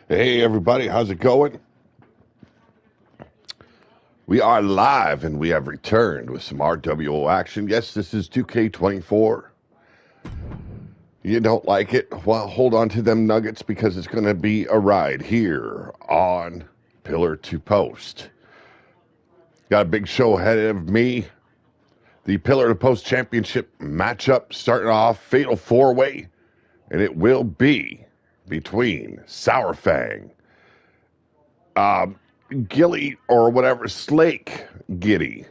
Hey, everybody, how's it going? We are live and we have returned with some RWO action. Yes, this is 2K24. You don't like it? Well, hold on to them nuggets because it's going to be a ride here on Pillar to Post. Got a big show ahead of me. The Pillar to Post Championship matchup starting off Fatal 4-Way, and it will be between Sourfang, Gilly, or whatever, Slake Giddy.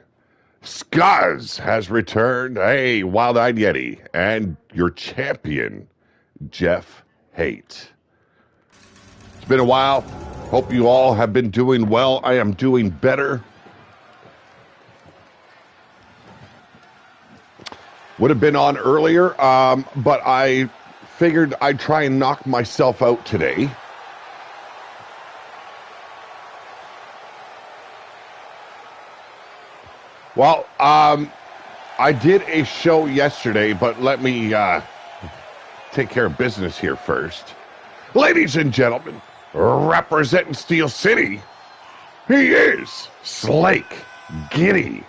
Skuz has returned. Hey, Wild-Eyed Yeti. And your champion, Jeff Haight. It's been a while. Hope you all have been doing well. I am doing better. Would have been on earlier, but I figured I'd try and knock myself out today. Well, I did a show yesterday, but let me take care of business here first. Ladies and gentlemen, representing Steel City, he is Slake Giddy.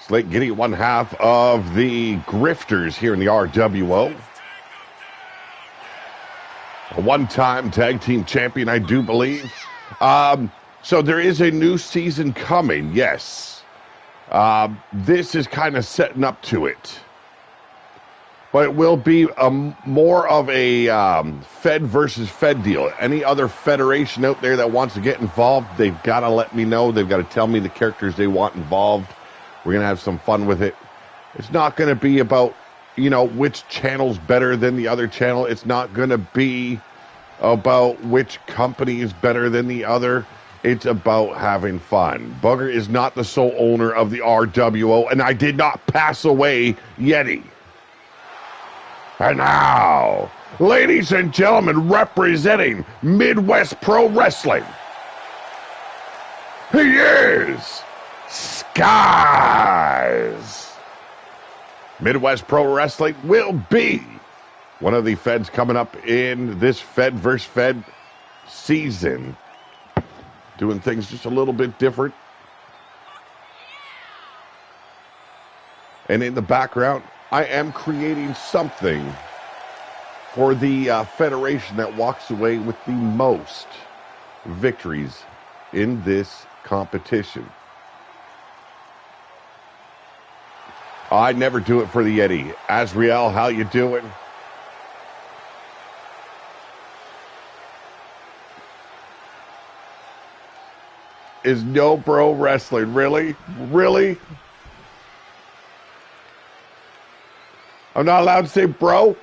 Slake Giddy, one half of the Grifters here in the RWO. A one-time tag team champion, I do believe. So there is a new season coming, yes. This is kind of setting up to it. But it will be more of a Fed versus Fed deal. Any other federation out there that wants to get involved, they've got to let me know. They've got to tell me the characters they want involved. We're going to have some fun with it. It's not going to be about, which channel's better than the other channel. It's not going to be about which company is better than the other. It's about having fun. Bugger is not the sole owner of the RWO, and I did not pass away Yeti. And now, ladies and gentlemen, representing Midwest Pro Wrestling, he is Skuz. Midwest Pro Wrestling will be one of the Feds coming up in this Fed versus Fed season. Doing things just a little bit different. And in the background, I am creating something for the federation that walks away with the most victories in this competition. I never do it for the Yeti. Azriel, how you doing? Is no bro wrestling. Really? Really? I'm not allowed to say bro?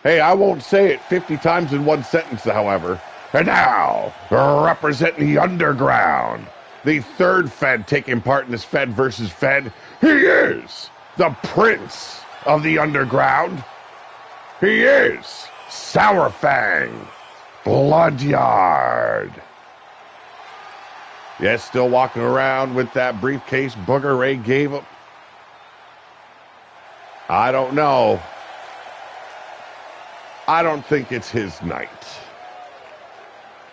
Hey, I won't say it 50 times in one sentence, however. And now, representing the underground, the third Fed taking part in this Fed versus Fed, he is the Prince of the Underground. He is Sourfang Bloodyard. Yes, still walking around with that briefcase Booger Ray gave him. I don't know. I don't think it's his night.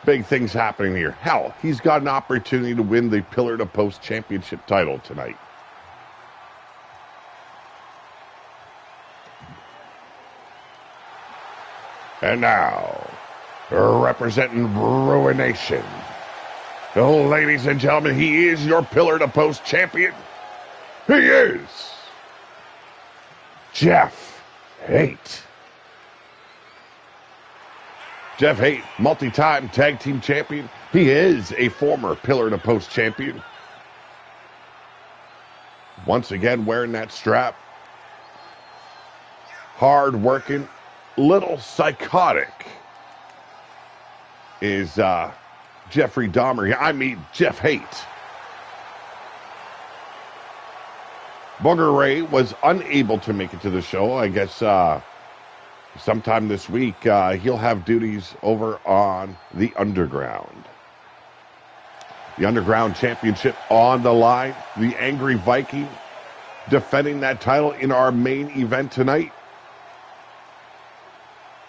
Big things happening here. Hell, he's got an opportunity to win the Pillar to Post Championship title tonight. And now, representing Ruination. Oh, ladies and gentlemen, he is your Pillar to Post champion. He is Jeff Haight. Jeff Haight, multi-time tag team champion. He is a former Pillar to Post champion. Once again, wearing that strap. hard-working, little psychotic is Jeffrey Dahmer. I mean, Jeff Haight. Booger Ray was unable to make it to the show. I guess sometime this week he'll have duties over on the Underground. The Underground Championship on the line. The Angry Viking defending that title in our main event tonight.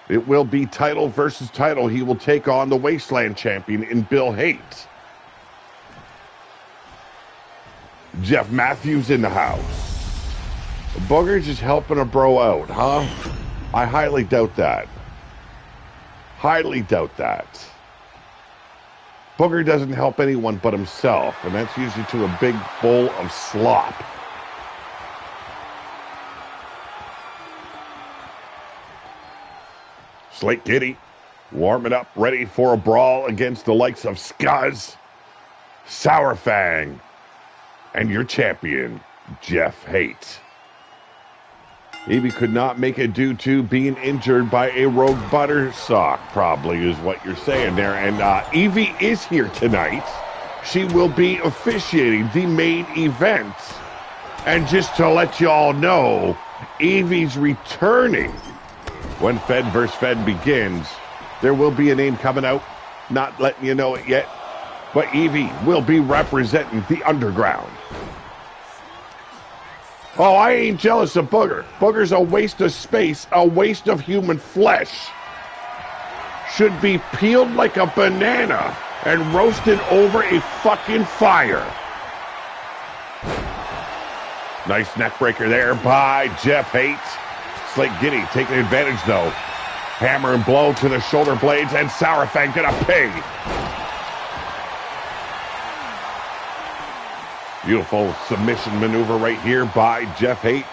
It will be title versus title. He will take on the Wasteland champion in Bill Haight. Jeff Matthews in the house. Booger's just helping a bro out, huh? I highly doubt that. Highly doubt that. Booger doesn't help anyone but himself, and that's usually to a big bowl of slop. Slate Giddy warming up, ready for a brawl against the likes of Scuzz, Sour Fang, and your champion, Jeff Haight. Evie could not make it due to being injured by a rogue butter sock, probably is what you're saying there. And Evie is here tonight. She will be officiating the main event. And just to let you all know, Evie's returning. When Fed vs. Fed begins, there will be a name coming out. Not letting you know it yet. But Evie will be representing the Underground. Oh, I ain't jealous of Booger. Booger's a waste of space, a waste of human flesh. Should be peeled like a banana and roasted over a fucking fire. Nice neck breaker there by Jeff Haight. Slate Giddy taking advantage though. Hammer and blow to the shoulder blades, and Sour Fang gonna pay. Beautiful submission maneuver right here by Jeff Haight.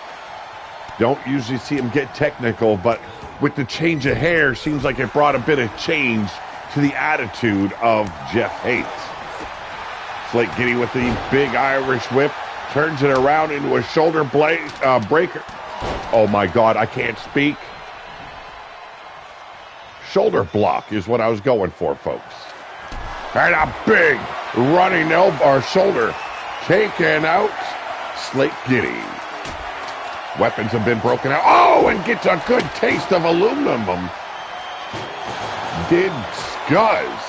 Don't usually see him get technical, but with the change of hair, seems like it brought a bit of change to the attitude of Jeff Haight. Slate Giddy with the big Irish whip, turns it around into a shoulder blade breaker. Oh my God, I can't speak. Shoulder block is what I was going for, folks. And a big running elbow or shoulder taken out. Slate Giddy. Weapons have been broken out. Oh, and gets a good taste of aluminum. Did Scuzz.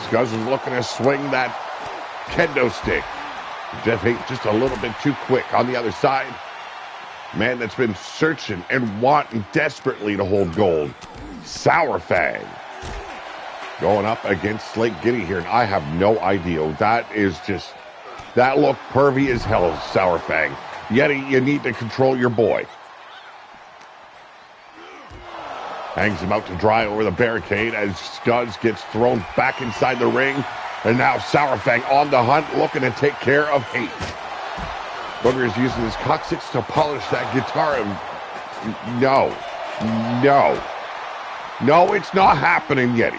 Scuzz was looking to swing that kendo stick. Jeff Haight just a little bit too quick on the other side. Man that's been searching and wanting desperately to hold gold. Sour Fang. Going up against Slate Giddy here, and I have no idea. That looked pervy as hell, Sour Fang. Yet you need to control your boy. Hangs him out to dry over the barricade as Scuzz gets thrown back inside the ring. And now Sour Fang on the hunt, looking to take care of Haight. Booger is using his coccyx to polish that guitar. No, it's not happening, Yeti.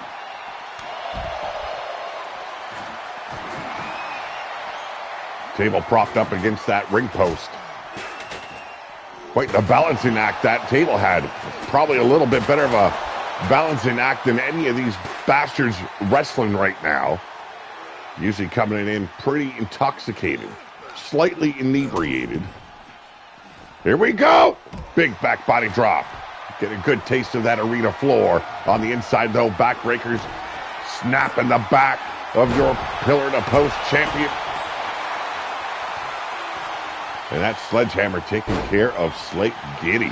Table propped up against that ring post. Quite the balancing act that table had. Probably a little bit better of a balancing act than any of these bastards wrestling right now. Usually coming in pretty intoxicated, slightly inebriated. Here we go. Big back body drop. Get a good taste of that arena floor. On the inside, though, backbreakers snapping the back of your pillar-to-post champion. And that sledgehammer taking care of Slate Giddy.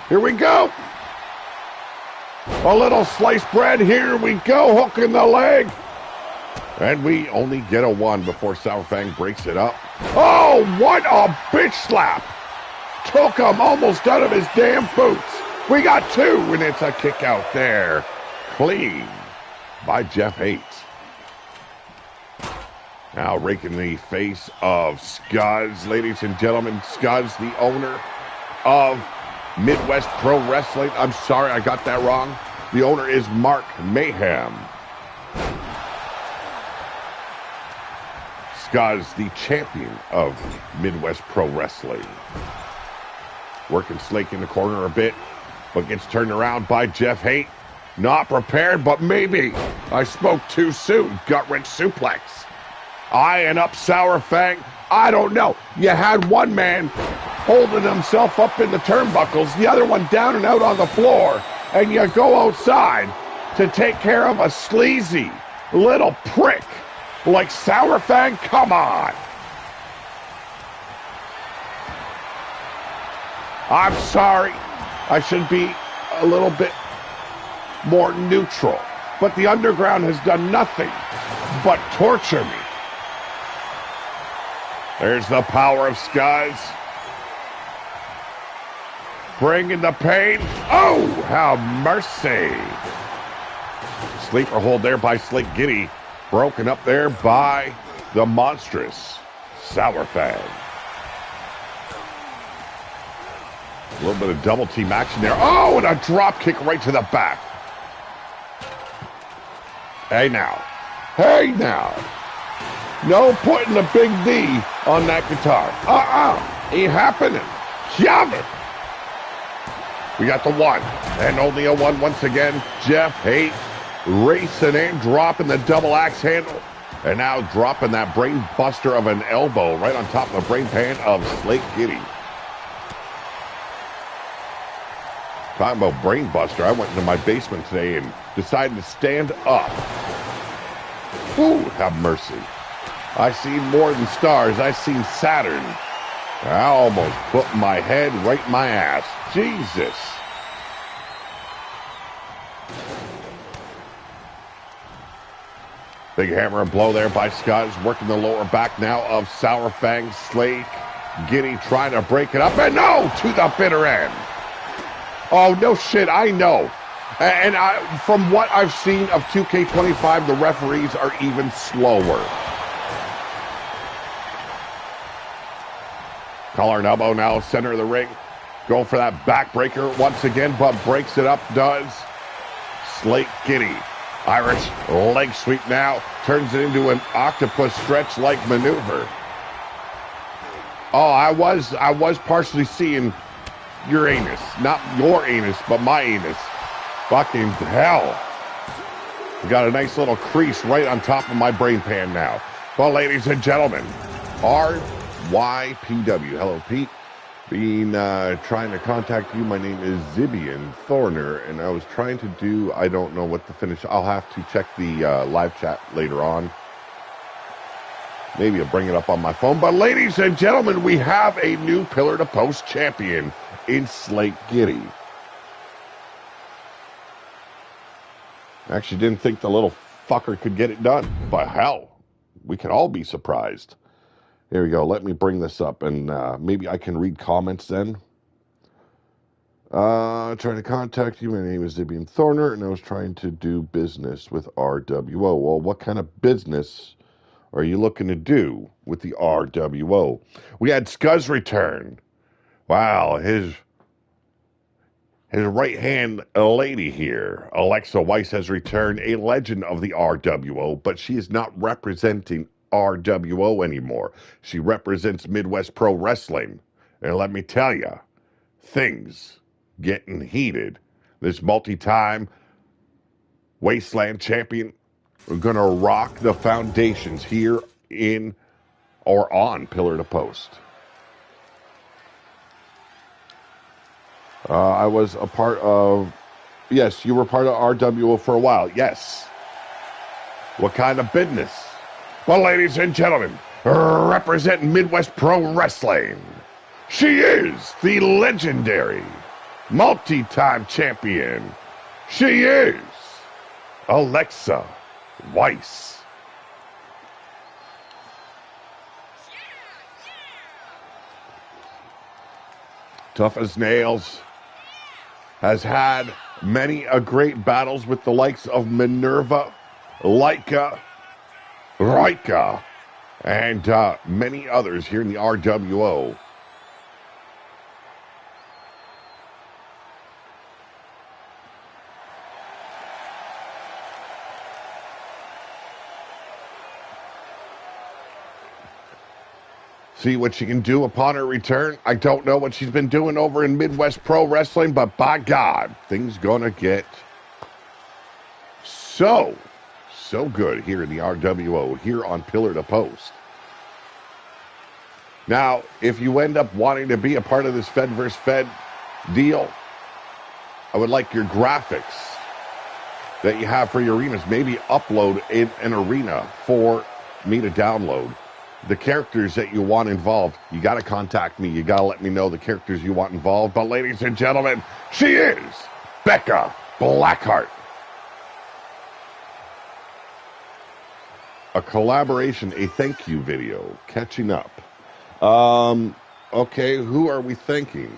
Here we go. A little sliced bread. Here we go. Hook in the leg. And we only get a one before Sour Fang breaks it up. Oh, what a bitch slap. Took him almost out of his damn boots. We got two, and it's a kick out there. Clean by Jeff Haight. Now raking the face of Scuzz. Ladies and gentlemen, Scuzz, the owner of Midwest Pro Wrestling. I'm sorry, I got that wrong. The owner is Mark Mayhem. Scuzz, the champion of Midwest Pro Wrestling. Working Slake in the corner a bit, but gets turned around by Jeff Haight. Not prepared, but maybe I spoke too soon. Gut-wrench suplex. Eyeing up Sour Fang. I don't know. You had one man holding himself up in the turnbuckles, the other one down and out on the floor, and you go outside to take care of a sleazy little prick like Sour Fang? Come on. I'm sorry. I should be a little bit more neutral. But the Underground has done nothing but torture me. There's the power of Skies. Bringing the pain. Oh, have mercy. Sleeper hold there by Slick Giddy. Broken up there by the monstrous Sour Fang. A little bit of double team action there. Oh, and a drop kick right to the back. Hey now. Hey now. No putting the big D on that guitar. Ain't happening. Shove it. We got the one. And only a one once again. Jeff Haight racing in, dropping the double axe handle. And now dropping that brain buster of an elbow right on top of the brain pan of Slake Giddy. Talking about brain buster, I went into my basement today and decided to stand up. Ooh, have mercy. I seen more than stars. I seen Saturn. I almost put my head right in my ass. Jesus. Big hammer and blow there by Scott. Is working the lower back now of Sour Fang. Slake Giddy trying to break it up. And no, to the bitter end. Oh, no shit, I know. And from what I've seen of 2K25, the referees are even slower. Collar and elbow now, center of the ring. Go for that backbreaker once again, but breaks it up, does Slake Giddy. Irish leg sweep now, turns it into an octopus stretch-like maneuver. Oh, I was partially seeing your anus. Not your anus, but my anus. Fucking hell. We got a nice little crease right on top of my brain pan now. Well, ladies and gentlemen, RYPW. Hello, Pete. Been trying to contact you. My name is Zibian Thorner, and I was trying to do, I don't know what the finish. I'll have to check the live chat later on. Maybe I'll bring it up on my phone. But ladies and gentlemen, we have a new Pillar to Post champion in Slake Giddy. Actually didn't think the little fucker could get it done. But hell, we can all be surprised. Here we go. Let me bring this up, and maybe I can read comments then. Trying to contact you. My name is Zibian Thorner, and I was trying to do business with RWO. Well, what kind of business are you looking to do with the RWO? We had Scuzz return. Wow, his right-hand lady here, Alexa Weiss, has returned, a legend of the RWO, but she is not representing RWO anymore. She represents Midwest Pro Wrestling. And let me tell you, things getting heated. This multi-time Wasteland champion are going to rock the foundations here in or on Pillar to Post. I was a part of, yes, you were part of RWO for a while, yes. What kind of business? Well, ladies and gentlemen, representing Midwest Pro Wrestling, she is the legendary multi-time champion. She is Alexa Weiss. Tough as nails. Has had many a great battles with the likes of Minerva, Laika, Raika, and many others here in the RWO. See what she can do upon her return. I don't know what she's been doing over in Midwest Pro Wrestling, but by God, things gonna get so good here in the RWO, here on Pillar to Post. Now, if you end up wanting to be a part of this Fed vs. Fed deal, I would like your graphics that you have for your arenas. Maybe upload in an arena for me to download. The characters that you want involved, you got to contact me. You got to let me know the characters you want involved. But ladies and gentlemen, she is Becca Blackheart. A collaboration, a thank you video, catching up. Okay, who are we thanking?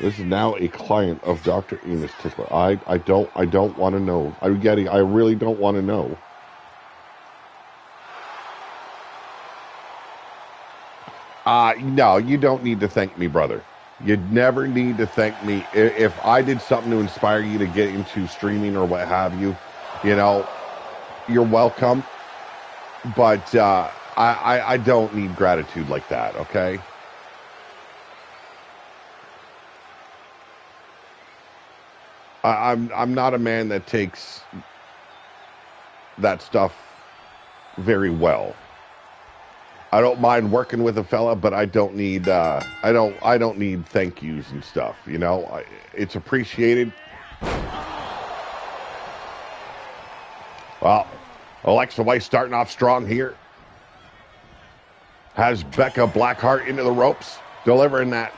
This is now a client of Dr. Enos Tickler. I don't want to know. I really don't want to know. No, you don't need to thank me, brother. You never need to thank me. If I did something to inspire you to get into streaming or what have you, you know, you're welcome. But I don't need gratitude like that, okay? I'm not a man that takes that stuff very well. I don't mind working with a fella, but I don't need I don't need thank yous and stuff. You know, it's appreciated. Well, Alexa Weiss starting off strong here. Has Becca Blackheart into the ropes, delivering that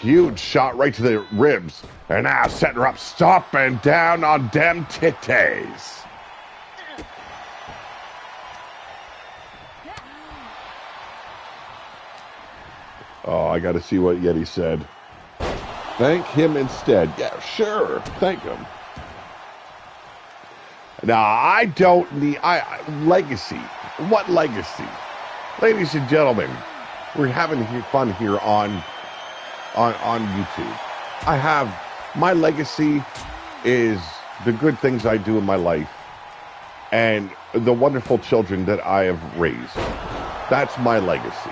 huge shot right to the ribs. And now setting her up, stomping down on them titties. Oh, I got to see what Yeti said. Thank him instead. Yeah, sure. Thank him. Now, I don't need... legacy. What legacy? Ladies and gentlemen, we're having fun here on YouTube. I have... My legacy is the good things I do in my life and the wonderful children that I have raised. That's my legacy.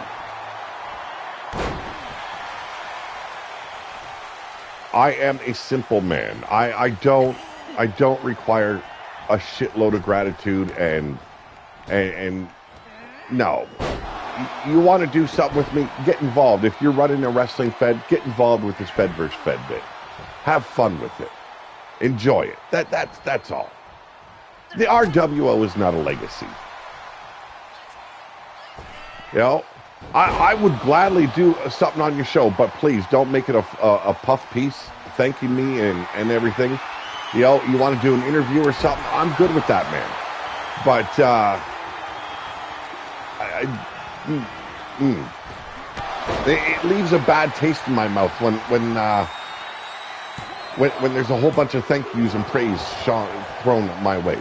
I am a simple man. I don't require a shitload of gratitude and no. You want to do something with me, get involved. If you're running a wrestling fed, get involved with this Fed vs. Fed bit. Have fun with it. Enjoy it. That's all. The RWO is not a legacy. You know, I would gladly do something on your show, but please don't make it a puff piece thanking me and everything. You know, you want to do an interview or something, I'm good with that, man. But it leaves a bad taste in my mouth when there's a whole bunch of thank yous and praise thrown my way.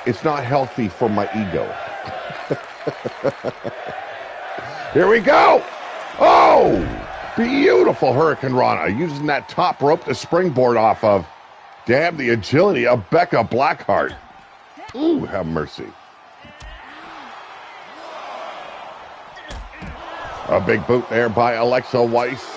It's not healthy for my ego. Here we go. Oh, beautiful Hurricane Rana, using that top rope to springboard off of. Damn the agility of Becca Blackheart. Ooh, have mercy. A big boot there by Alexa Weiss.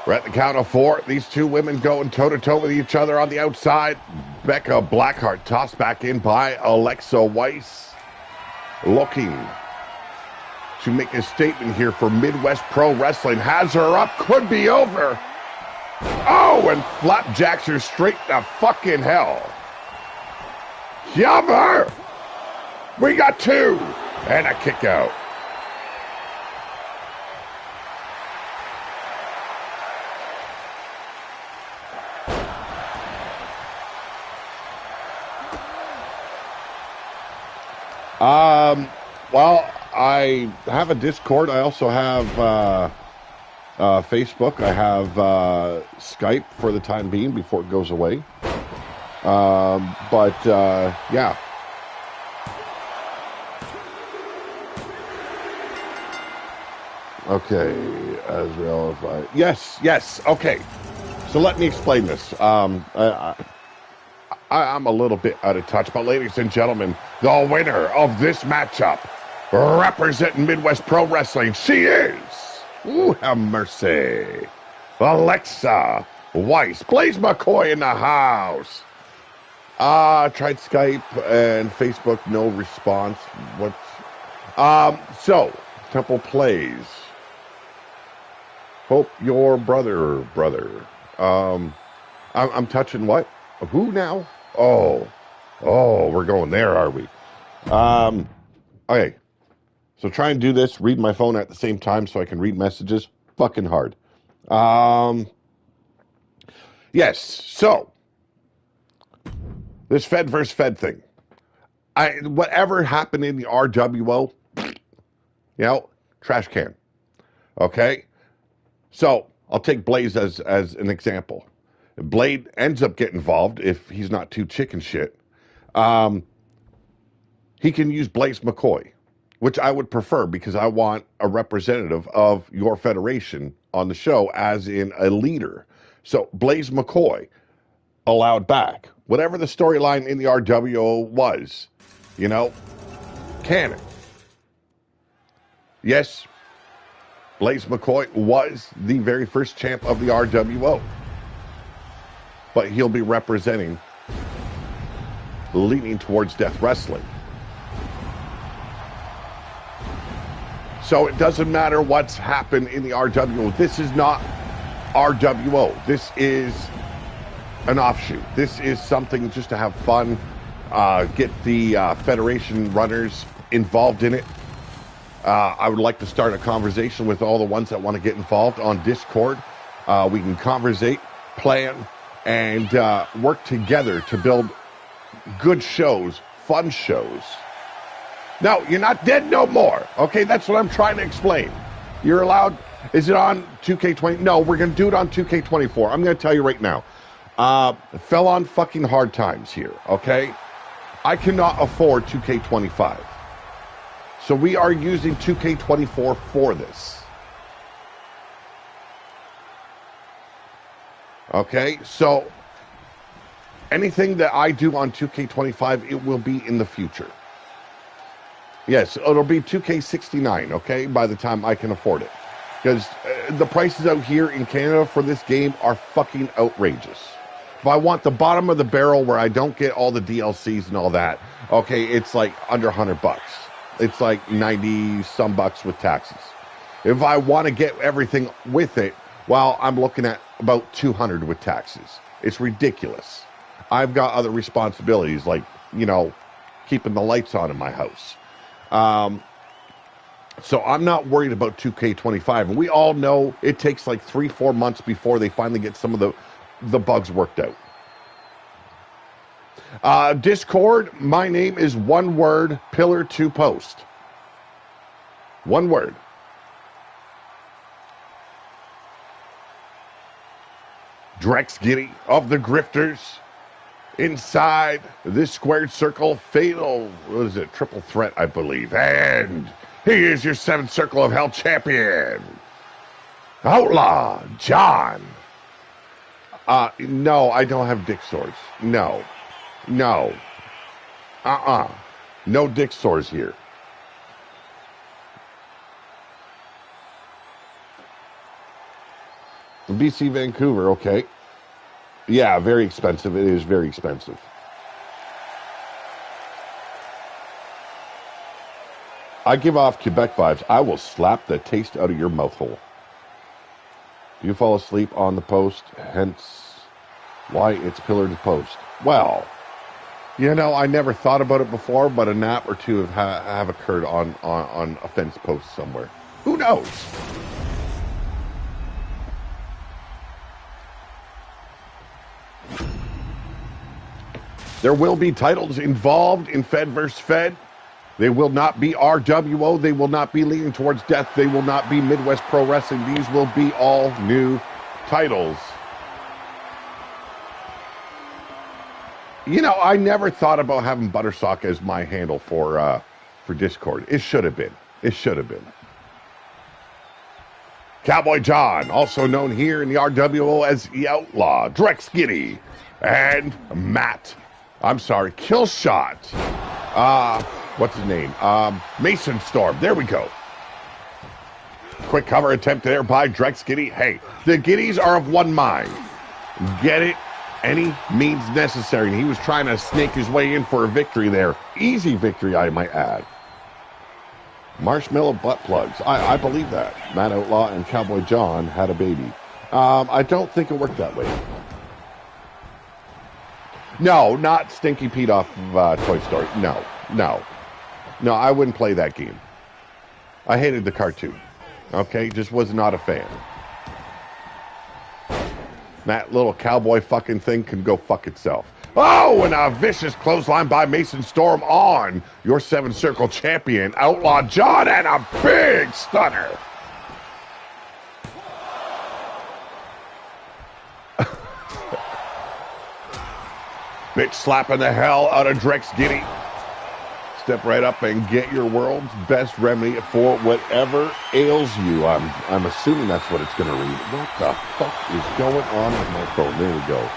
We're at the count of 4. These two women going toe-to-toe with each other on the outside. Becca Blackheart tossed back in by Alexa Weiss. Looking to make a statement here for Midwest Pro Wrestling. Has her up. Could be over. Oh, and flapjacks her straight to fucking hell. Jumper! We got 2. And a kick out. Well, I have a Discord. I also have Facebook. I have Skype for the time being before it goes away. Yeah. Okay, as well as yes. Okay, so let me explain this. I'm a little bit out of touch, but ladies and gentlemen, the winner of this matchup, representing Midwest Pro Wrestling, she is, ooh, have mercy, Alexa Weiss. Blaze McCoy in the house. Tried Skype and Facebook, no response. What? So, Temple plays. Hope your brother. I'm touching what? Who now? Oh, we're going there, are we? Okay. So try and do this, read my phone at the same time so I can read messages. Fucking hard. Yes, so this Fed versus Fed thing. Whatever happened in the RWO, trash can. Okay? So I'll take Blaze as an example. Blade ends up getting involved if he's not too chicken shit. He can use Blaze McCoy, which I would prefer because I want a representative of your federation on the show, as in a leader. So Blaze McCoy allowed back. Whatever the storyline in the RWO was, canon. Yes, Blaze McCoy was the very first champ of the RWO. But he'll be representing, leaning towards Death Wrestling. So it doesn't matter what's happened in the RWO. This is not RWO. This is an offshoot. This is something just to have fun, get the Federation runners involved in it. I would like to start a conversation with all the ones that want to get involved on Discord. We can conversate, plan, and work together to build good shows, fun shows. No, you're not dead no more. Okay, that's what I'm trying to explain. You're allowed. Is it on 2K20? No, we're going to do it on 2K24. I'm going to tell you right now. Fell on fucking hard times here, okay? I cannot afford 2K25. So we are using 2K24 for this. Okay, so anything that I do on 2K25, it will be in the future. Yes, it'll be 2K69, okay, by the time I can afford it. Because the prices out here in Canada for this game are fucking outrageous. If I want the bottom of the barrel where I don't get all the DLCs and all that, okay, it's like under $100. It's like 90 some bucks with taxes. If I want to get everything with it, well, I'm looking at about 200 with taxes. It's ridiculous. I've got other responsibilities like, keeping the lights on in my house. So I'm not worried about 2K25. And we all know it takes like 3-4 months before they finally get some of the bugs worked out. Discord, my name is one word, pillar to post. One word. Drex Giddy of the Grifters. Inside this squared circle, fatal, what is it, triple threat, I believe. And he is your 7th Circle of Hell champion, Outlaw John. No, I don't have dick sores. No. No dick sores here. BC Vancouver, okay. Yeah, very expensive. It is very expensive. I give off Quebec vibes. I will slap the taste out of your mouth hole. Do you fall asleep on the post? Hence why it's pillar to post. Well, I never thought about it before, but a nap or two have occurred on a fence post somewhere. Who knows? There will be titles involved in Fed vs. Fed. They will not be RWO. They will not be leaning towards death. They will not be Midwest Pro Wrestling. These will be all new titles. I never thought about having Buttersock as my handle for Discord. It should have been. Cowboy John, also known here in the RWO as the Outlaw, Drex Giddy, and Killshot. What's his name? Mason Storm. There we go. Quick cover attempt there by Drex Giddy. Hey, the Giddies are of one mind. Get it? Any means necessary. And he was trying to snake his way in for a victory there. Easy victory, I might add. Marshmallow butt plugs. I believe that. Matt Outlaw and Cowboy John had a baby. I don't think it worked that way. No, not Stinky Pete off Toy Story. No, I wouldn't play that game. I hated the cartoon. Okay, just was not a fan. That little cowboy fucking thing can go fuck itself. Oh, and a vicious clothesline by Mason Storm on your 7-circle champion, Outlaw John, and a big stunner. Bitch slapping the hell out of Drex Giddy. Step right up and get your world's best remedy for whatever ails you. I'm assuming that's what it's going to read. What the fuck is going on with my phone? There we go.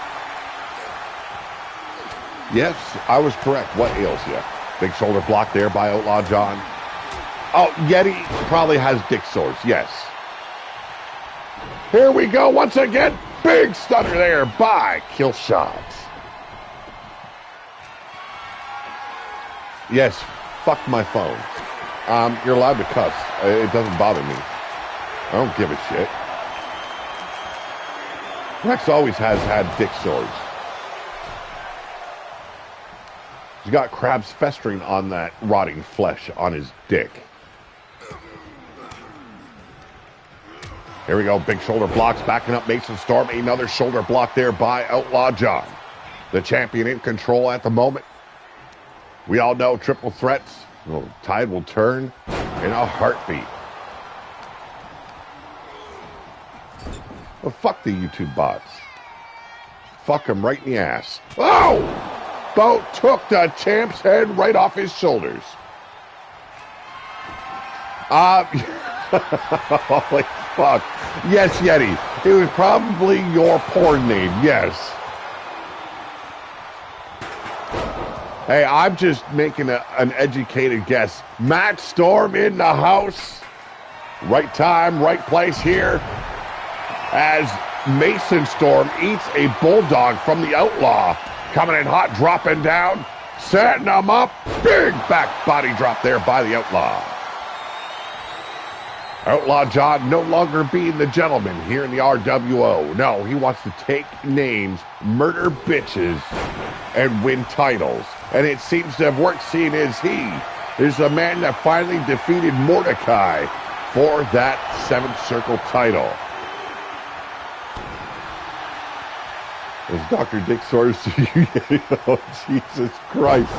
Yes, I was correct. What ails you? Big shoulder block there by Outlaw John. Oh, Yeti probably has dick sores. Yes. Here we go once again. Big stunner there by Killshot. Yes, fuck my phone. You're allowed to cuss. It doesn't bother me. I don't give a shit. Rex always has had dick sores. He's got crabs festering on that rotting flesh on his dick. Here we go. Big shoulder blocks backing up Mason Storm. Another shoulder block there by Outlaw John. The champion in control at the moment. We all know triple threats. The tide will turn in a heartbeat. Well, fuck the YouTube bots. Fuck them right in the ass. Oh! Boat took the champ's head right off his shoulders. Holy fuck. Yes, Yeti. It was probably your porn name. Yes. Hey, I'm just making an educated guess. Matt Storm in the house. Right time, right place here. As Mason Storm eats a bulldog from the Outlaw. Coming in hot, dropping down. Setting him up. Big back body drop there by the Outlaw. Outlaw John no longer being the gentleman here in the RWO. No, he wants to take names, murder bitches, and win titles. And it seems to have worked, seeing as he is the man that finally defeated Mordecai for that 7th circle title. As Dr. Dick Sores, oh, Jesus Christ.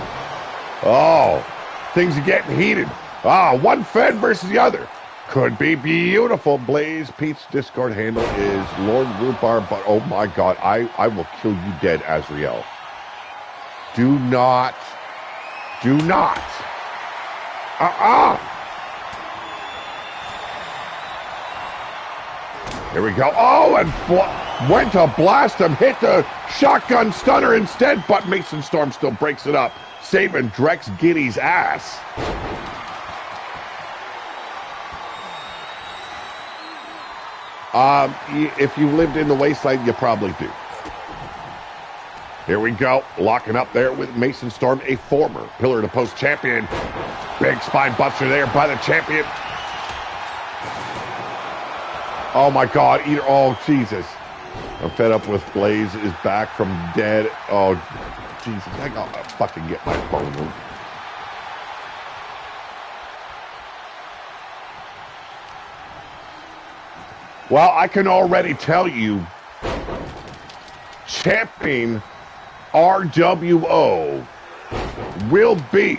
Oh, things are getting heated. One Fed versus the other. Could be beautiful. Blaze Pete's Discord handle is Lord Rhubarb, but oh my God, I will kill you dead, Azrael. Do not. Here we go. Oh, and went to blast him. Hit the shotgun stunner instead, but Mason Storm still breaks it up, saving Drex Giddy's ass. If you lived in the Wasteland, you probably do. Here we go. Locking up there with Mason Storm, a former Pillar to Post champion. Big spine buster there by the champion. Oh my God. Oh, Jesus. I'm fed up with Blaze is back from dead. Oh, Jesus. I gotta fucking get my phone. Well, I can already tell you, champion RWO will be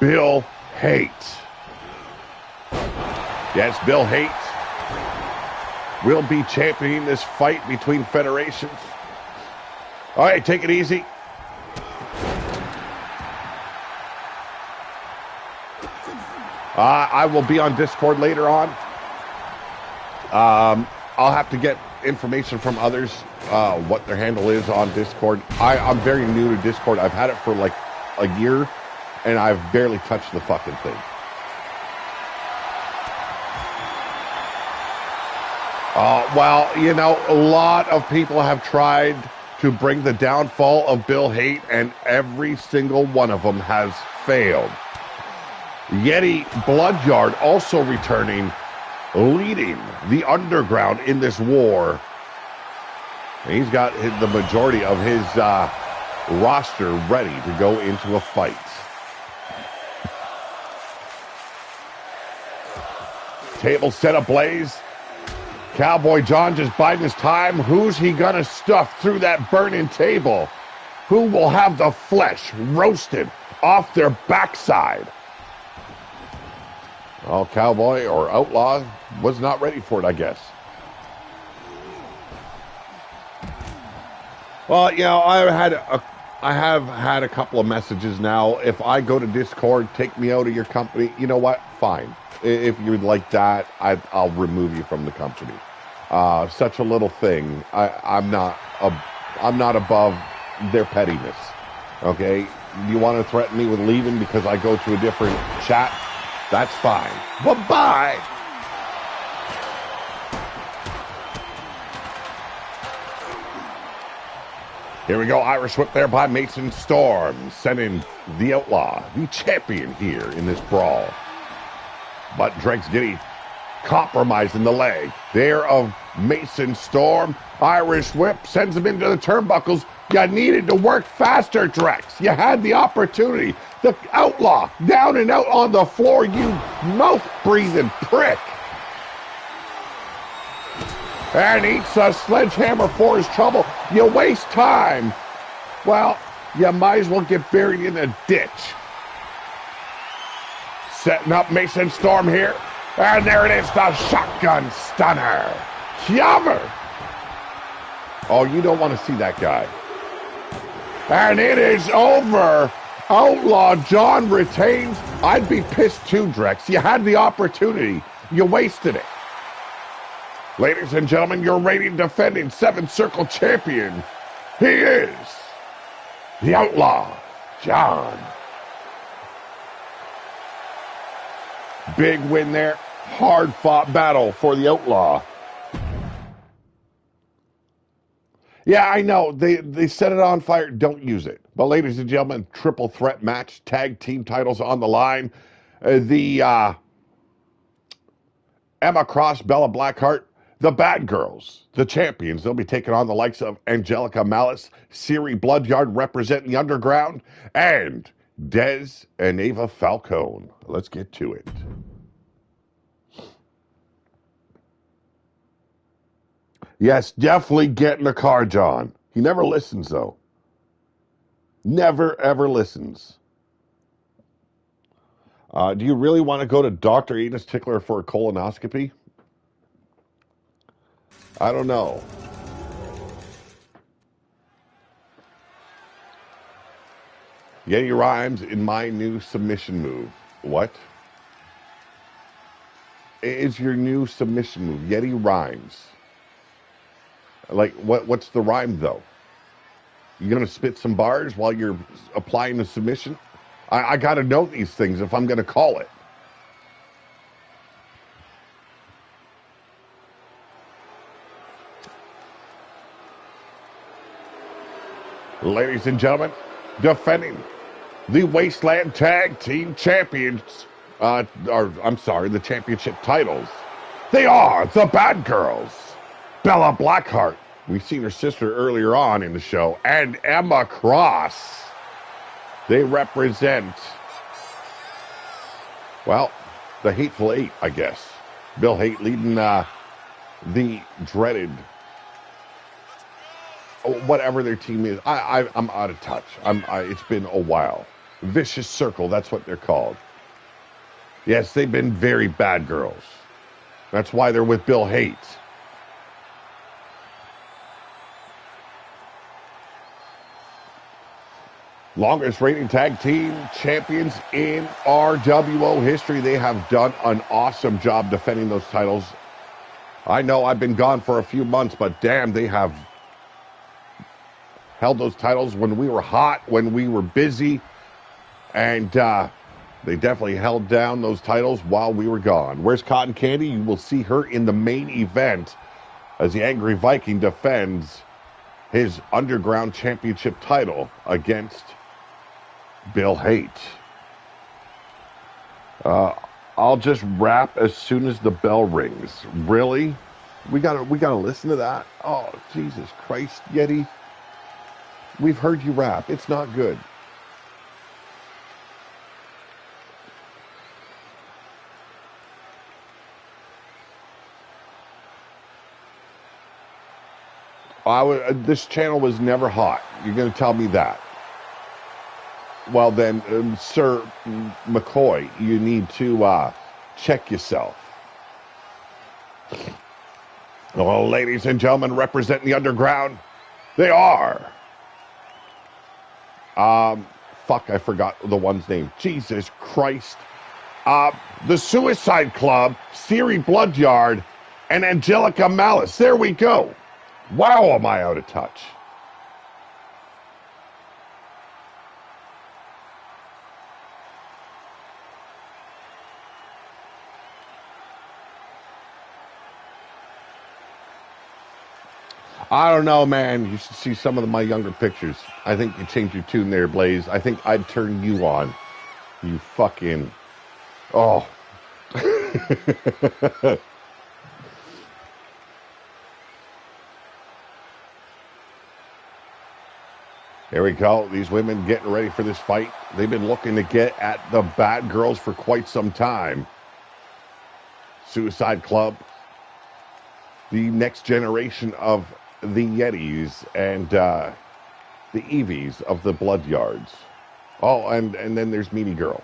Bill Haight. Yes, Bill Haight will be championing this fight between federations. All right, take it easy. I will be on Discord later on. I'll have to get information from others, what their handle is on Discord. I'm very new to Discord. I've had it for like a year, and I've barely touched the fucking thing. Well, you know, a lot of people have tried to bring the downfall of Bill Haight, and every single one of them has failed. Yeti Bloodyard also returning, leading the underground in this war. And he's got the majority of his roster ready to go into a fight. Table set ablaze. Cowboy John just biding his time. Who's he gonna stuff through that burning table? Who will have the flesh roasted off their backside? Well, Cowboy or Outlaw was not ready for it, I guess. Well, you know, I have had a couple of messages now. If I go to Discord, take me out of your company, you know what? Fine. If you'd like that, I'll remove you from the company. Such a little thing. I'm not above their pettiness. Okay? You want to threaten me with leaving because I go to a different chat? That's fine. Bye-bye. Here we go. Irish whip there by Mason Storm, sending the Outlaw, the champion here in this brawl. But Drex Giddy compromising the leg there of Mason Storm. Irish whip sends him into the turnbuckles. You needed to work faster, Drex. You had the opportunity. The Outlaw down and out on the floor, you mouth-breathing prick. And eats a sledgehammer for his trouble. You waste time. Well, you might as well get buried in a ditch. Setting up Mason Storm here. And there it is, the shotgun stunner. Yummer. Oh, you don't want to see that guy. And it is over. Outlaw John retains. I'd be pissed too, Drex. You had the opportunity. You wasted it. Ladies and gentlemen, your reigning defending 7th Circle champion. He is the Outlaw John. Big win there. Hard-fought battle for the Outlaw. Yeah, I know. They set it on fire. Don't use it. But ladies and gentlemen, triple threat match. Tag team titles on the line. The Emma Cross, Bella Blackheart, the Bad Girls, the champions. They'll be taking on the likes of Angelica Malice, Siri Bloodyard representing the Underground, and Dez and Ava Falcone. Let's get to it. Yes, definitely get in the car, John. He never listens, though. Never, ever listens. Do you really want to go to Dr. Enos Tickler for a colonoscopy? I don't know. Yeti rhymes in my new submission move. What? Is your new submission move? Yeti rhymes. Like, what's the rhyme, though? You gonna spit some bars while you're applying the submission? I gotta know these things if I'm gonna call it. Ladies and gentlemen, defending the Wasteland Tag Team Champions, the championship titles. They are the Bad Girls. Bella Blackheart, we've seen her sister earlier on in the show, and Emma Cross. They represent, well, the Hateful Eight, I guess. Bill Haight leading the dreaded, whatever their team is. I'm out of touch. It's been a while. Vicious Circle, that's what they're called. Yes, they've been very bad girls. That's why they're with Bill Haight. Longest reigning tag team champions in RWO history. They have done an awesome job defending those titles. I know I've been gone for a few months, but damn, they have held those titles when we were hot, when we were busy, and they definitely held down those titles while we were gone. Where's Cotton Candy? You will see her in the main event as the Angry Viking defends his Underground Championship title against Bill Haight. I'll just rap as soon as the bell rings. Really? We gotta listen to that? Oh, Jesus Christ, Yeti. We've heard you rap. It's not good. This channel was never hot. You're going to tell me that. Well, then, Sir McCoy, you need to check yourself. Well, ladies and gentlemen, representing the Underground, they are... fuck, I forgot the one's name. Jesus Christ. The Suicide Club, Siri Bloodyard, and Angelica Malice. There we go. Wow, am I out of touch. I don't know, man. You should see some of my younger pictures. I think you changed your tune there, Blaze. I think I'd turn you on. You fucking... Oh. Here we go. These women getting ready for this fight. They've been looking to get at the bad girls for quite some time. Suicide Club. The next generation of the Yetis and the Eevees of the Bloodyards. Oh, and then there's Meanie Girl.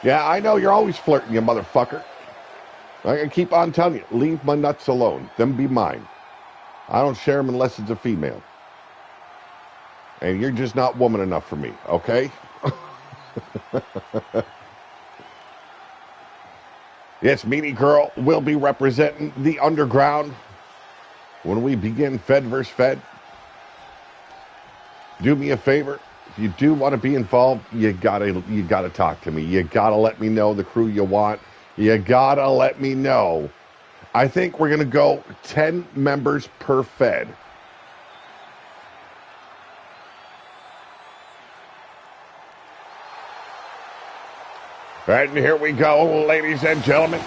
Yeah, I know you're always flirting, you motherfucker. I keep on telling you, leave my nuts alone. Them be mine. I don't share them unless it's a female. And you're just not woman enough for me, okay? Yes, Meanie Girl will be representing the Underground when we begin Fed vs. Fed. Do me a favor. If you do want to be involved, you gotta talk to me. You gotta let me know the crew you want. You gotta let me know. I think we're gonna go 10 members per Fed. And here we go, ladies and gentlemen.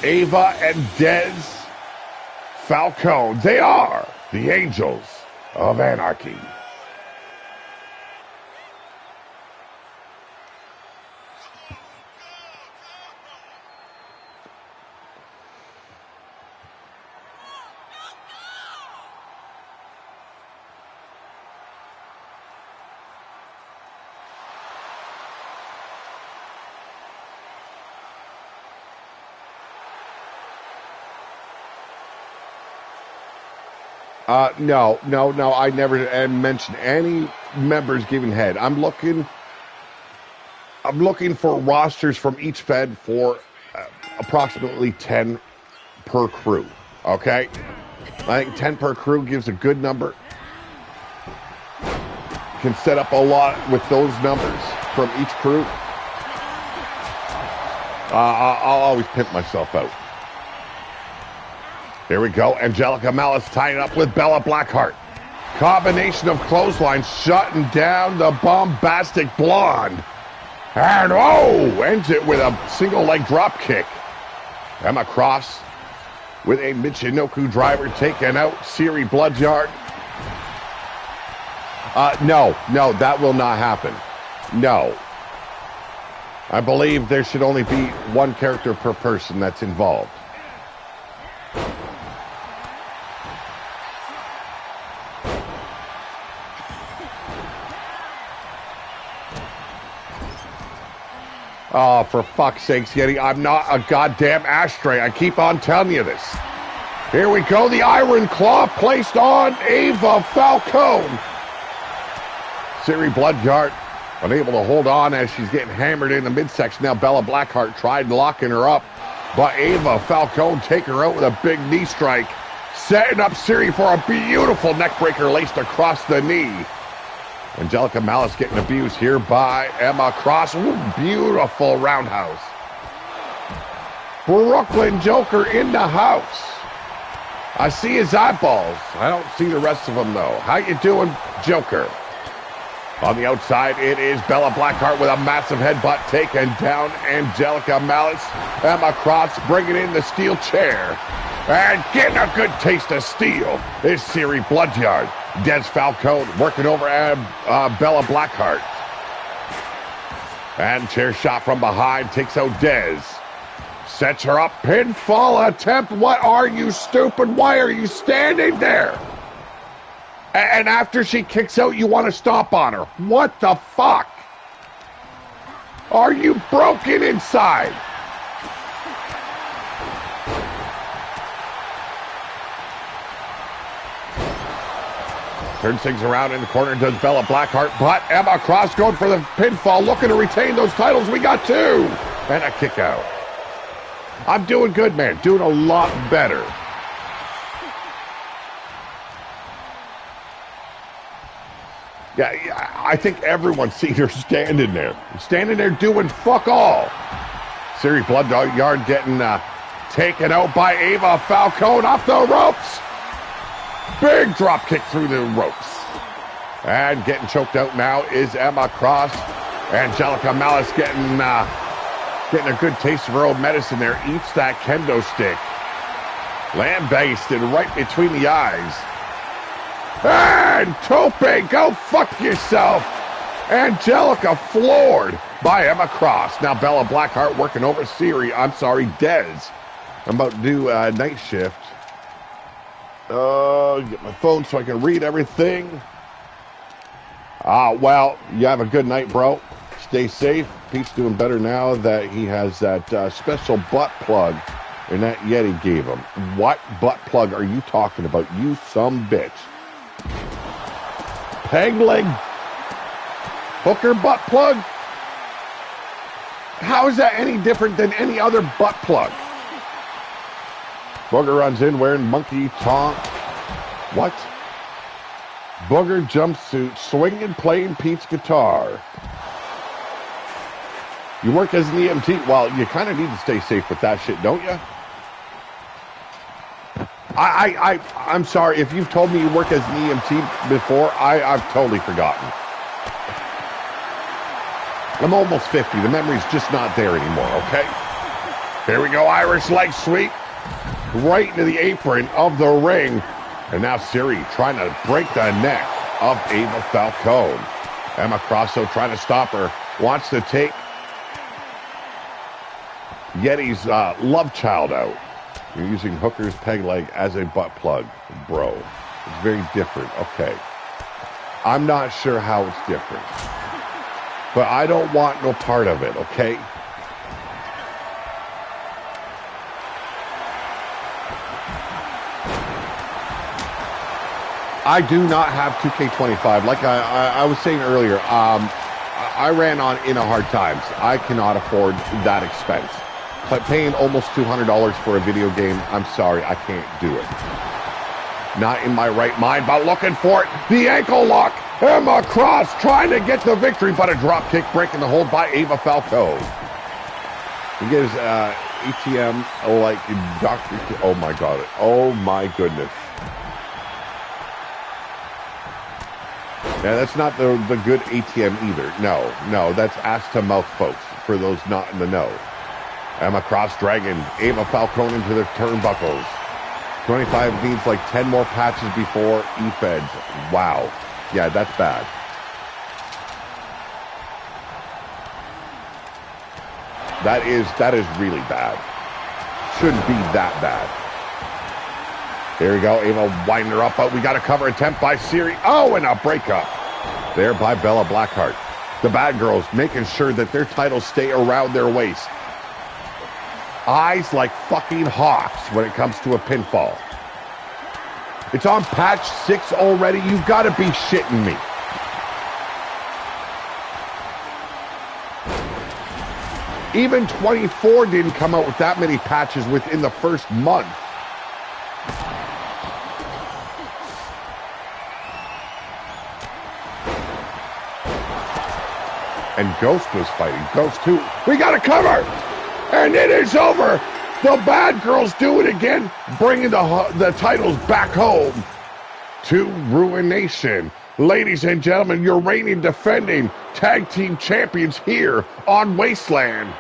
Ava and Dez Falcone. They are the Angels of Anarchy. No. I never mentioned any members giving head. I'm looking for rosters from each Fed for approximately 10 per crew. Okay, I think 10 per crew gives a good number. Can set up a lot with those numbers from each crew. I'll always pimp myself out. Here we go. Angelica Malice tying up with Bella Blackheart. Combination of clotheslines shutting down the bombastic blonde. And ends it with a single leg drop kick. Emma Cross with a Michinoku driver taking out Siri Bloodyard. No, that will not happen. No. I believe there should only be one character per person that's involved. Oh, for fuck's sakes, Yeti, I'm not a goddamn ashtray. I keep on telling you this. Here we go. The Iron Claw placed on Ava Falcone. Siri Bloodyard Unable to hold on as she's getting hammered in the midsection. Now Bella Blackheart tried locking her up, but Ava Falcone take her out with a big knee strike. Setting up Siri for a beautiful neckbreaker laced across the knee. Angelica Malice getting abused here by Emma Cross. Ooh, beautiful roundhouse. Brooklyn Joker in the house. I see his eyeballs. I don't see the rest of them, though. How you doing, Joker? On the outside, it is Bella Blackheart with a massive headbutt taken down Angelica Malice. Emma Cross bringing in the steel chair. And getting a good taste of steel is Siri Bloodyard. Des Falcone working over Bella Blackheart. And chair shot from behind takes out Des. Sets her up. Pinfall attempt. What are you, stupid? Why are you standing there? And after she kicks out, you want to stomp on her. What the fuck? Are you broken inside? Turns things around in the corner, does Bella Blackheart, but Emma Cross going for the pinfall, looking to retain those titles. We got two. And a kick out. I'm doing good, man. Doing a lot better. Yeah, I think everyone's seen her standing there. Standing there doing fuck all. Siri Bloodyard getting taken out by Ava Falcone off the ropes. Big drop kick through the ropes. And getting choked out now is Emma Cross. Angelica Malice getting a good taste of her own medicine there. Eats that kendo stick. Lambasted right between the eyes. And Tope, go fuck yourself. Angelica floored by Emma Cross. Now Bella Blackheart working over Des. I'm about to do a night shift. Get my phone so I can read everything. Well, you have a good night, bro. Stay safe. Pete's doing better now that he has that special butt plug and that Yeti gave him. What butt plug are you talking about, you some bitch? Peg leg hooker butt plug? How is that any different than any other butt plug? Booger runs in wearing monkey tonk. What? Booger jumpsuit, swinging, playing Pete's guitar. You work as an EMT. Well, you kind of need to stay safe with that shit, don't you? I'm sorry. If you've told me you work as an EMT before, I've totally forgotten. I'm almost 50. The memory's just not there anymore, okay? Here we go. Irish leg sweep. Right into the apron of the ring. And now Siri trying to break the neck of Ava Falcone. Emma Crosso trying to stop her. Wants to take Yeti's love child out. You're using hooker's peg leg as a butt plug. Bro, it's very different. Okay. I'm not sure how it's different. But I don't want no part of it, okay? I do not have 2K25. Like I was saying earlier, I ran in a hard times. I cannot afford that expense. But paying almost $200 for a video game, I'm sorry, I can't do it. Not in my right mind, but looking for it. The ankle lock. Emma Cross trying to get the victory, but a drop kick breaking the hold by Ava Falcone. He gives ATM like Dr. Oh my God. Oh my goodness. Yeah, that's not the good ATM either. No, that's ass to mouth, folks, for those not in the know. Emma Cross dragging Ava Falcone into the turnbuckles. 25 needs like 10 more patches before E-Feds. Wow. Yeah, that's bad. That is really bad. Shouldn't be that bad. Here we go. Ava winding her up, but we got a cover attempt by Siri. Oh, and a breakup there by Bella Blackheart. The bad girls making sure that their titles stay around their waist. Eyes like fucking hawks when it comes to a pinfall. It's on patch 6 already. You've got to be shitting me. Even 24 didn't come out with that many patches within the first month. And Ghost was fighting. Ghost 2. We got a cover! And it is over! The bad girls do it again, bringing the titles back home to Ruination. Ladies and gentlemen, your reigning defending tag team champions here on Wasteland.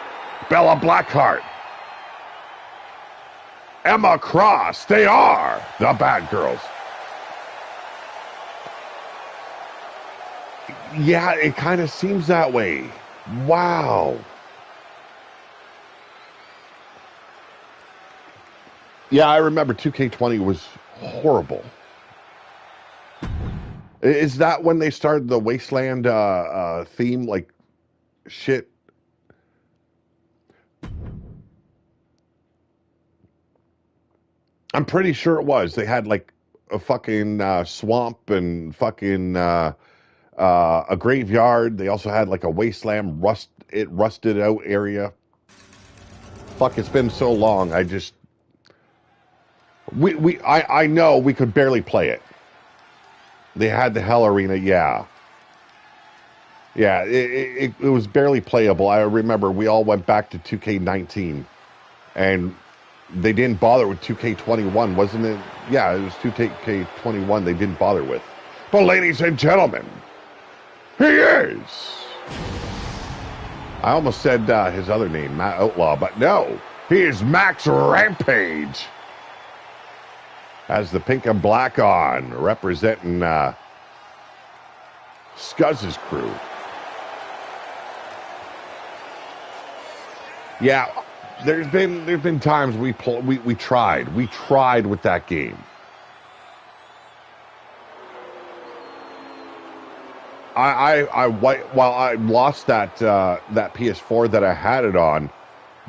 Bella Blackheart, Emma Cross, they are the bad girls. Yeah, it kind of seems that way. Wow. Yeah, I remember 2K20 was horrible. Is that when they started the Wasteland theme? Like, shit. I'm pretty sure it was. They had like a fucking swamp and fucking a graveyard. They also had like a wasteland rusted out area. Fuck, it's been so long. I know we could barely play it. They had the Hell Arena, yeah. Yeah, it was barely playable. I remember we all went back to 2K19 and they didn't bother with 2K21, wasn't it? Yeah, it was 2K21 they didn't bother with. But ladies and gentlemen, he is. I almost said his other name, Matt Outlaw, but no. He is Max Rampage. Has the pink and black on, representing Scuzz's crew. Yeah, there's been times we tried with that game. I lost that PS4 that I had it on,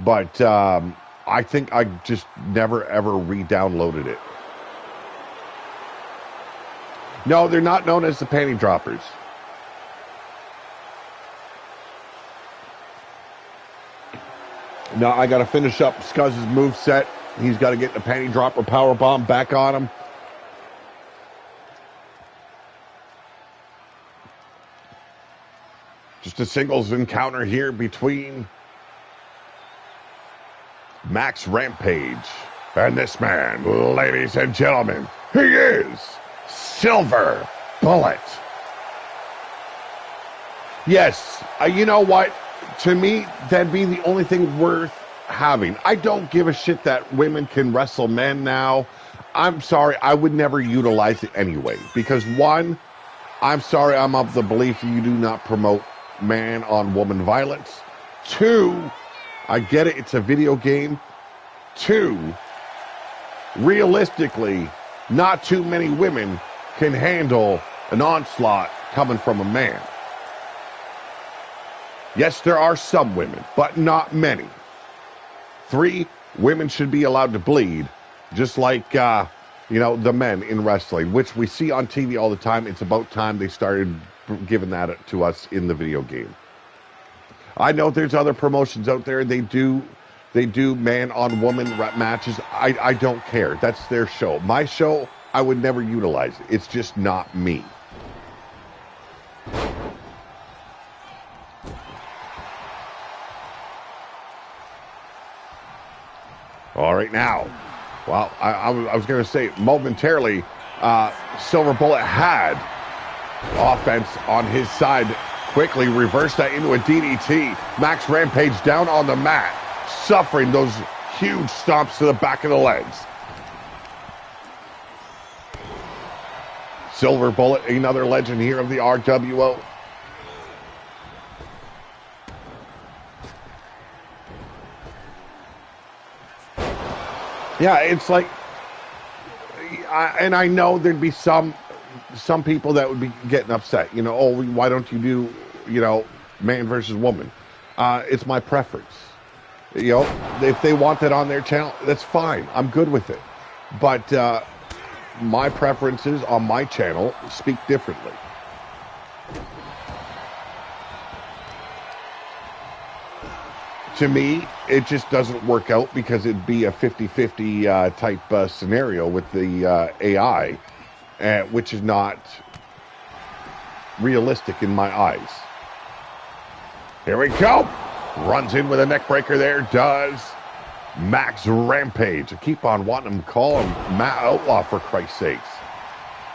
but I think I just never ever re-downloaded it. No, they're not known as the panty droppers. Now I got to finish up Scuzz's moveset. He's got to get the panty dropper power bomb back on him. Just a singles encounter here between Max Rampage and this man. Ladies and gentlemen, he is Silver Bullet. Yes, you know what? To me, that'd be the only thing worth having. I don't give a shit that women can wrestle men now. I'm sorry, I would never utilize it anyway. Because one, I'm sorry, I'm of the belief you do not promote man-on-woman violence. Two, I get it, it's a video game. Two, realistically, not too many women can handle an onslaught coming from a man. Yes, there are some women, but not many. Three, women should be allowed to bleed, just like, the men in wrestling, which we see on TV all the time. It's about time they started giving that to us in the video game. I know there's other promotions out there. They do man-on-woman matches. I don't care. That's their show. My show, I would never utilize it. It's just not me. All right, now, well, I was going to say momentarily, Silver Bullet had offense on his side. Quickly reversed that into a DDT. Max Rampage down on the mat, suffering those huge stomps to the back of the legs. Silver Bullet, another legend here of the RWO. Yeah, it's like, and I know there'd be some people that would be getting upset. Oh, why don't you do, man versus woman? It's my preference. If they want that on their channel, that's fine. I'm good with it. But my preferences on my channel speak differently. To me, it just doesn't work out because it'd be a 50-50 type scenario with the AI, which is not realistic in my eyes. Here we go. Runs in with a neck breaker there. Does Max Rampage. I keep on wanting him to call him Matt Outlaw, for Christ's sakes.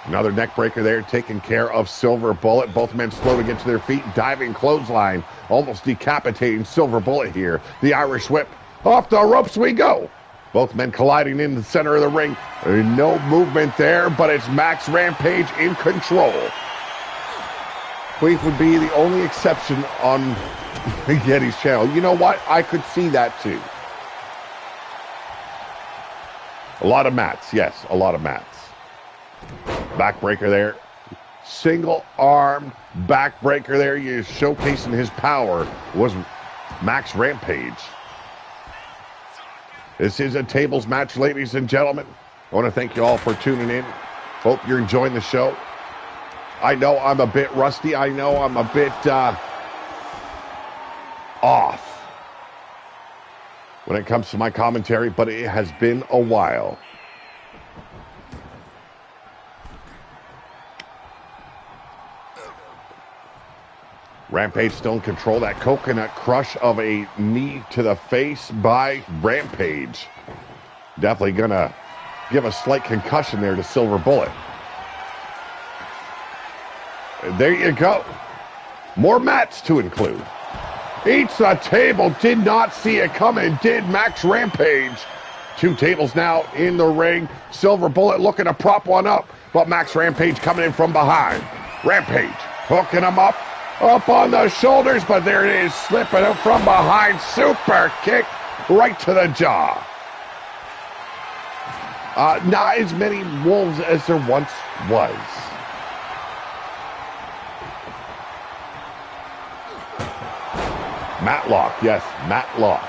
Another neck breaker there, taking care of Silver Bullet. Both men slow to get to their feet. Diving clothesline, almost decapitating Silver Bullet here. The Irish whip. Off the ropes we go. Both men colliding in the center of the ring. No movement there, but it's Max Rampage in control. Queef would be the only exception on Yeti's channel. You know what? I could see that too. A lot of mats. Yes, a lot of mats. Backbreaker there. Single arm backbreaker there. You're showcasing his power. Was Max Rampage. This is a tables match, ladies and gentlemen. I want to thank you all for tuning in. Hope you're enjoying the show. I know I'm a bit rusty. I know I'm a bit off when it comes to my commentary, but it has been a while. Rampage still in control. That coconut crush of a knee to the face by Rampage. Definitely going to give a slight concussion there to Silver Bullet. There you go. More mats to include. Eats the table. Did not see it coming. Did Max Rampage. 2 tables now in the ring. Silver Bullet looking to prop one up. But Max Rampage coming in from behind. Rampage hooking him up. Up on the shoulders, but there it is, slipping out from behind. Super kick right to the jaw. Not as many wolves as there once was. Matlock, yes, Matlock.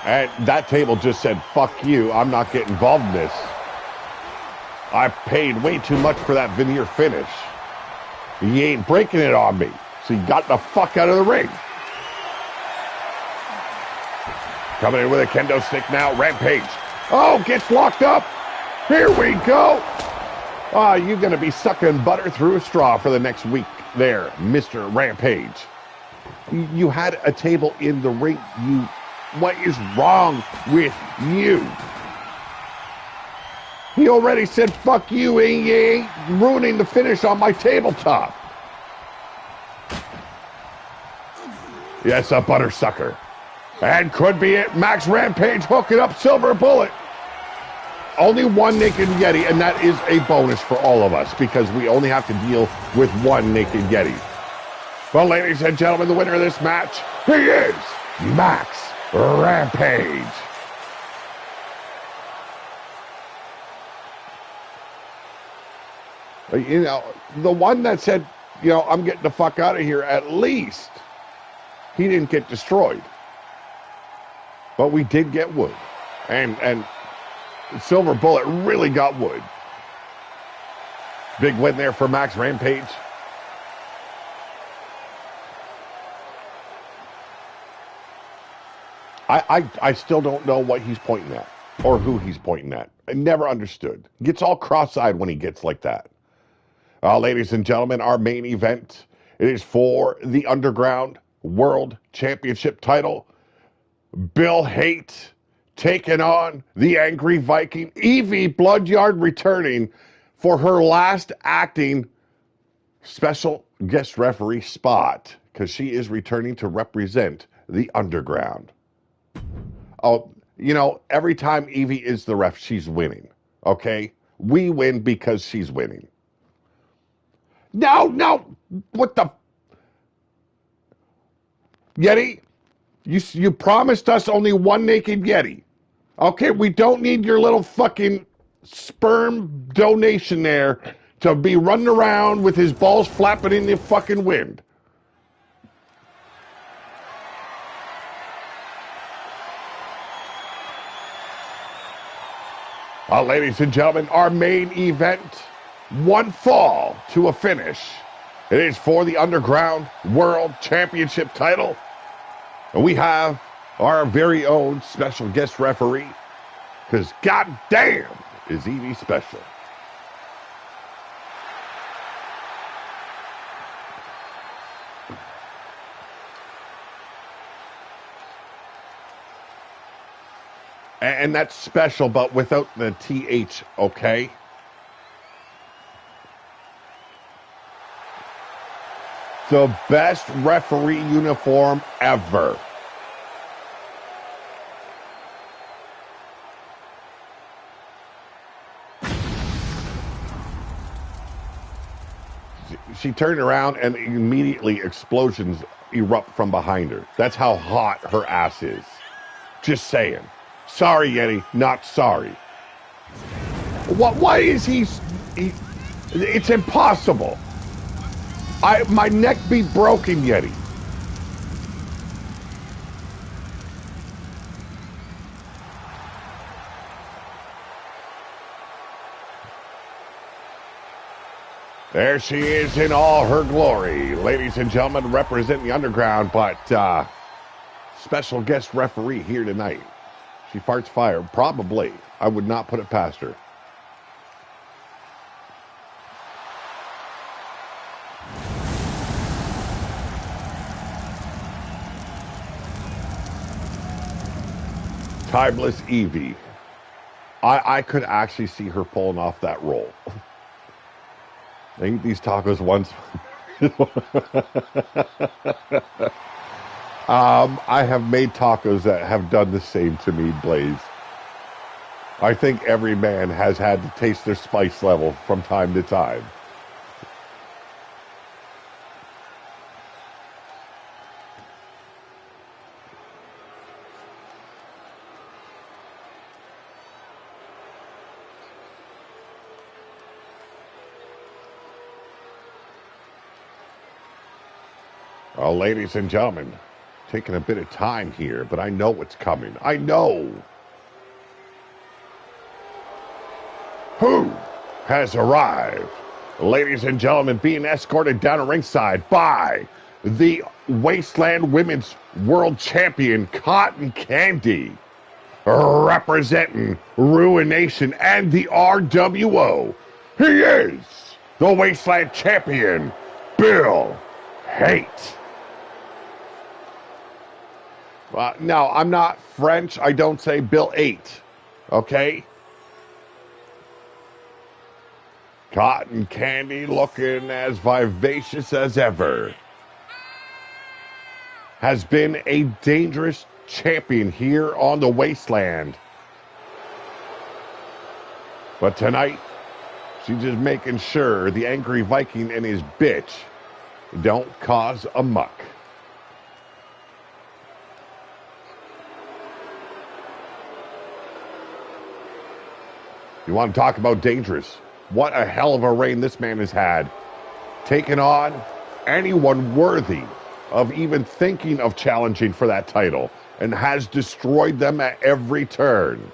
And that table just said, fuck you, I'm not getting involved in this. I paid way too much for that veneer finish. He ain't breaking it on me. So he got the fuck out of the ring. Coming in with a kendo stick now. Rampage. Oh, gets locked up. Here we go. You're going to be sucking butter through a straw for the next week there, Mr. Rampage. You had a table in the ring. What is wrong with you? He already said, fuck you, and you ain't ruining the finish on my tabletop. Yes, a butter sucker. And could be it. Max Rampage hooking up Silver Bullet. Only one Naked Yeti, and that is a bonus for all of us, because we only have to deal with one Naked Yeti. Well, ladies and gentlemen, the winner of this match, he is Max Rampage. You know, the one that said, you know, I'm getting the fuck out of here, at least he didn't get destroyed. But we did get wood. And Silver Bullet really got wood. Big win there for Max Rampage. I still don't know what he's pointing at or who he's pointing at. I never understood. Gets all cross-eyed when he gets like that. Ladies and gentlemen, our main event, it is for the Underground World Championship title. Bill Haight taking on the Angry Viking. Evie Bloodyard returning for her last acting special guest referee spot, because she is returning to represent the Underground. Oh, you know, every time Evie is the ref, she's winning. Okay? We win because she's winning. No, what the? Yeti, you promised us only one Naked Yeti. Okay, we don't need your little fucking sperm donation there to be running around with his balls flapping in the fucking wind. Ladies and gentlemen, our main event, one fall to a finish. It is for the Underground World Championship title. And we have our very own special guest referee, because goddamn is Evie special. And that's special, but without the TH, okay? The best referee uniform ever. She turned around and immediately explosions erupt from behind her. That's how hot her ass is. Just saying. Sorry, Yeti, not sorry. Why is he? It's impossible. My neck be broken, Yeti. There she is in all her glory. Ladies and gentlemen, representing the underground, but special guest referee here tonight. She farts fire. Probably. I would not put it past her. Timeless Evie. I could actually see her pulling off that role. I eat these tacos once. I have made tacos that have done the same to me, Blaze. I think every man has had to taste their spice level from time to time. Well, ladies and gentlemen, taking a bit of time here, but I know what's coming. I know. Who has arrived? Ladies and gentlemen, being escorted down a ringside by the Wasteland Women's World Champion, Cotton Candy, representing Ruination and the RWO. He is the Wasteland Champion, Bill Hate. No, I'm not French. I don't say Bill 8. Okay? Cotton Candy looking as vivacious as ever. Has been a dangerous champion here on the Wasteland. But tonight, she's just making sure the Angry Viking and his bitch don't cause a muck. You want to talk about dangerous? What a hell of a reign this man has had. Taken on anyone worthy of even thinking of challenging for that title, and has destroyed them at every turn.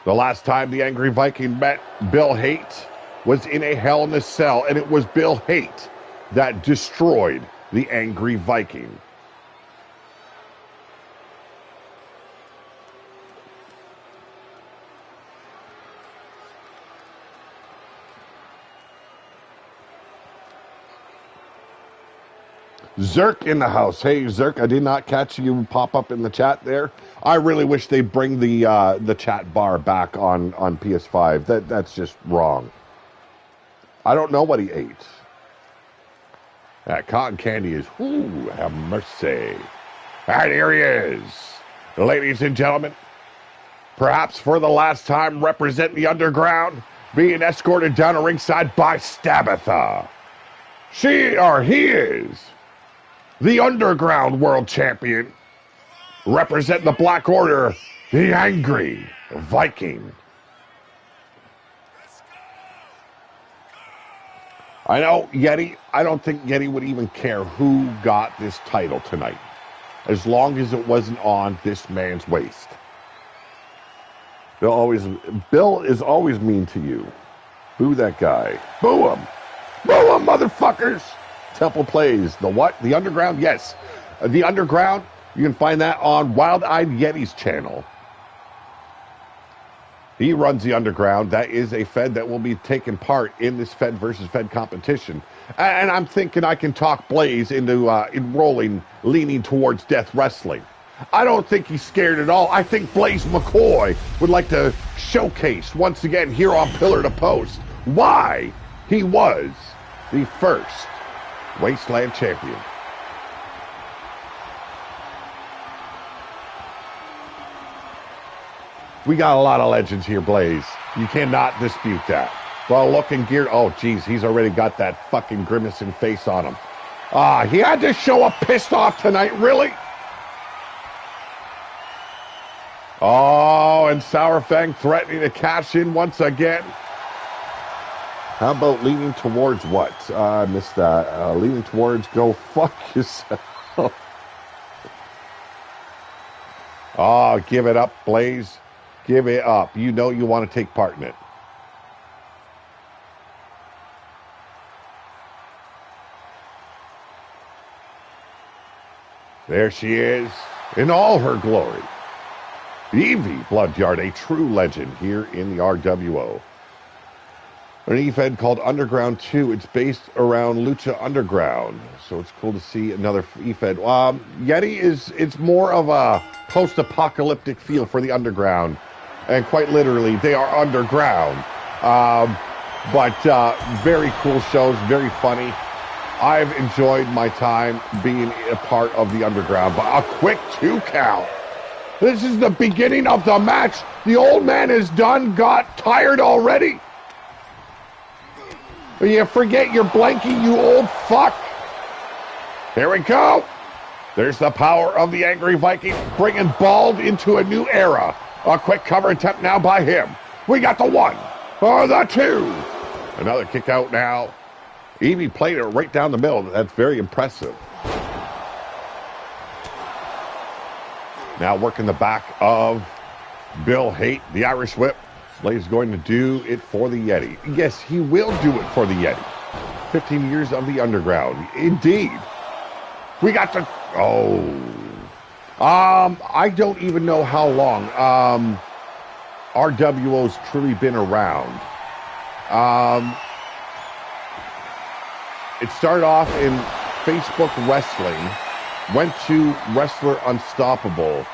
The last time the Angry Viking met Bill Hate was in a Hell in a Cell, and it was Bill Hate that destroyed the Angry Viking. Zerk in the house. Hey, Zerk, I did not catch you pop up in the chat there. I really wish they bring the chat bar back on PS5. That's just wrong. I don't know what he ate. That cotton candy is, ooh, have mercy. And here he is. Ladies and gentlemen, perhaps for the last time representing the underground, being escorted down a ringside by Stabitha. He is the Underground World Champion, representing the Black Order, the Angry Viking. I know, Yeti, I don't think Yeti would even care who got this title tonight, as long as it wasn't on this man's waist. Bill is always mean to you. Boo that guy. Boo him. Boo him, motherfuckers. Temple Plays. The what? The Underground? Yes. The Underground, you can find that on Wild Eyed Yeti's channel. He runs the Underground. That is a Fed that will be taking part in this Fed versus Fed competition. And I'm thinking I can talk Blaze into enrolling, leaning towards Death Wrestling. I don't think he's scared at all. I think Blaze McCoy would like to showcase once again here on Pillar to Post why he was the first Wasteland champion. We got a lot of legends here, Blaze. You cannot dispute that. Well, looking geared. Oh, geez, he's already got that fucking grimacing face on him. He had to show up pissed off tonight, really? Oh, and Sourfang threatening to cash in once again. How about leaning towards what? I missed that. Leaning towards go fuck yourself. Oh, give it up, Blaze. Give it up. You know you want to take part in it. There she is in all her glory. Evie Bloodyard, a true legend here in the RWO. An E-Fed called Underground 2. It's based around Lucha Underground. So it's cool to see another E-Fed. Yeti it's more of a post-apocalyptic feel for the Underground. And quite literally, they are underground. But very cool shows, very funny. I've enjoyed my time being a part of the Underground. But a quick 2 count. This is the beginning of the match. The old man is done, got tired already. You forget your blankie, you old fuck. Here we go. There's the power of the Angry Viking, bringing Bald into a new era. A quick cover attempt now by him. We got the 1 or the 2. Another kick out now. Evie played it right down the middle. That's very impressive. Now working the back of Bill Haight, the Irish Whip. Blaze going to do it for the Yeti. Yes, he will do it for the Yeti. 15 years of the Underground. Indeed. We got the... Oh... I don't even know how long RWO's truly been around. It started off in Facebook Wrestling, went to Wrestler Unstoppable.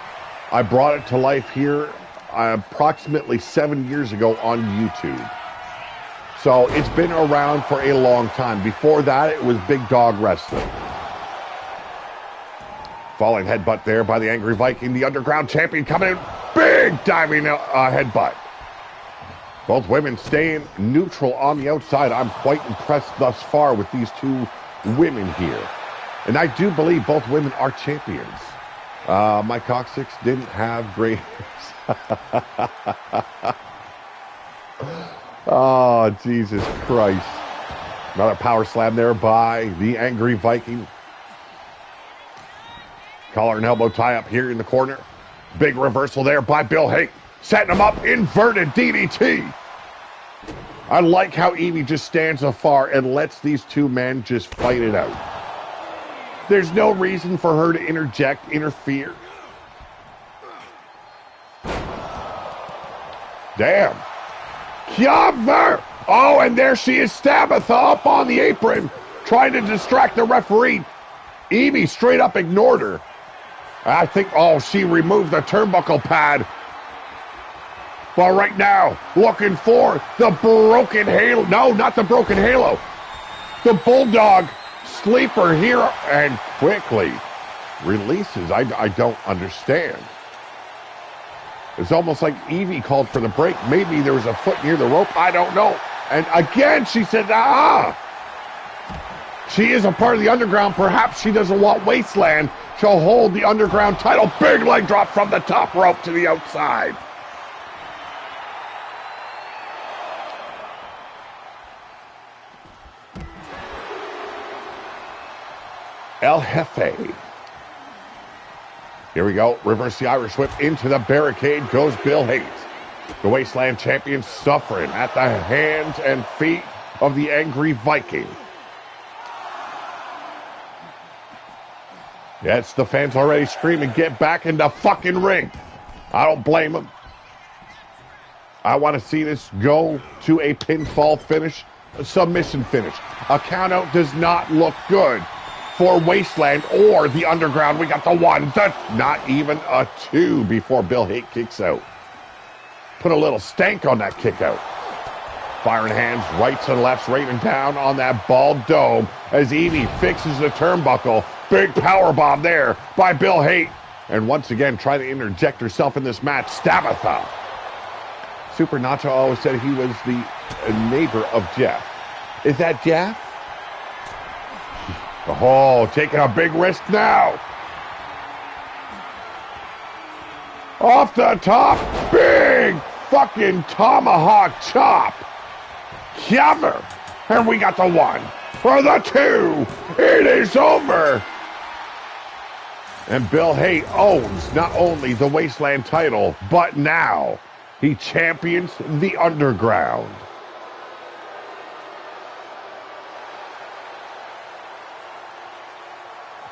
I brought it to life here approximately 7 years ago on YouTube. So it's been around for a long time. Before that, it was Big Dog Wrestling. Falling headbutt there by the Angry Viking, the Underground champion coming in. Big diving headbutt. Both women staying neutral on the outside. I'm quite impressed thus far with these 2 women here. And I do believe both women are champions. My coccyx didn't have great... Oh, Jesus Christ. Another power slam there by the Angry Viking. Collar and elbow tie up here in the corner. Big reversal there by Bill Haight. Setting him up, inverted DDT. I like how Evie just stands afar and lets these 2 men just fight it out. There's no reason for her to interfere. Damn. Cover! Oh, and there she is, Stabitha up on the apron, trying to distract the referee. Evie straight up ignored her. I think, she removed the turnbuckle pad. But right now, looking for the broken halo. No, not the broken halo. The Bulldog sleeper here and quickly releases. I don't understand. It's almost like Evie called for the break. Maybe there was a foot near the rope. I don't know. And again, she said, She is a part of the Underground. Perhaps she doesn't want Wasteland. She'll hold the Underground title. Big leg drop from the top rope to the outside. El Jefe. Here we go. Reverse the Irish Whip into the barricade goes Bill Haight. The Wasteland champion suffering at the hands and feet of the Angry Viking. Yes, the fans already screaming, get back in the fucking ring. I don't blame them. I want to see this go to a pinfall finish, a submission finish. A countout does not look good for Wasteland or the Underground. We got the 1, not even a 2 before Bill Haight kicks out. Put a little stank on that kick out. Firing hands, rights and lefts, raining down on that bald dome as Evie fixes the turnbuckle. Big power bomb there by Bill Haight. And once again, trying to interject herself in this match, Stabitha. Super Nacho always said he was the neighbor of Jeff. Is that Jeff? Oh, taking a big risk now. Off the top, big fucking tomahawk chop. Cover. And we got the 1 for the 2. It is over. And Bill Haight owns not only the Wasteland title, but now he champions the Underground.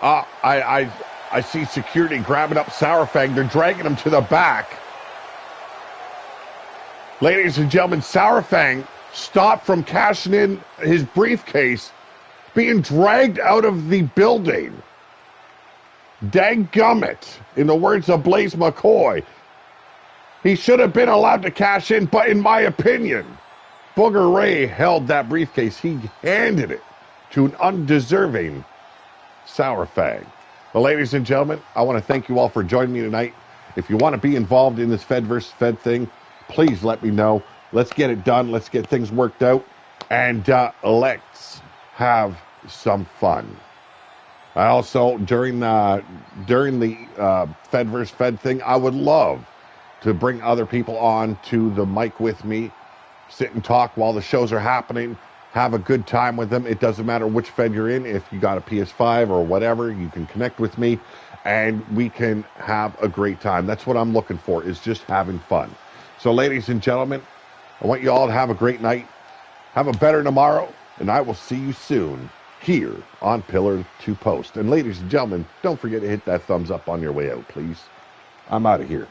I see security grabbing up Sourfang. They're dragging him to the back. Ladies and gentlemen, Sourfang stopped from cashing in his briefcase, being dragged out of the building. Dadgummit, in the words of Blaze McCoy. He should have been allowed to cash in, but in my opinion, Booger Ray held that briefcase. He handed it to an undeserving Sourfang. Well, ladies and gentlemen, I want to thank you all for joining me tonight. If you want to be involved in this Fed versus Fed thing, please let me know. Let's get it done. Let's get things worked out. And let's have some fun. I also, during the Fed versus Fed thing, I would love to bring other people on to the mic with me, sit and talk while the shows are happening, have a good time with them. It doesn't matter which Fed you're in. If you got a PS5 or whatever, you can connect with me and we can have a great time. That's what I'm looking for, is just having fun. So ladies and gentlemen, I want you all to have a great night. Have a better tomorrow, and I will see you soon here on Pillar to Post. And ladies and gentlemen, don't forget to hit that thumbs up on your way out, please. I'm out of here.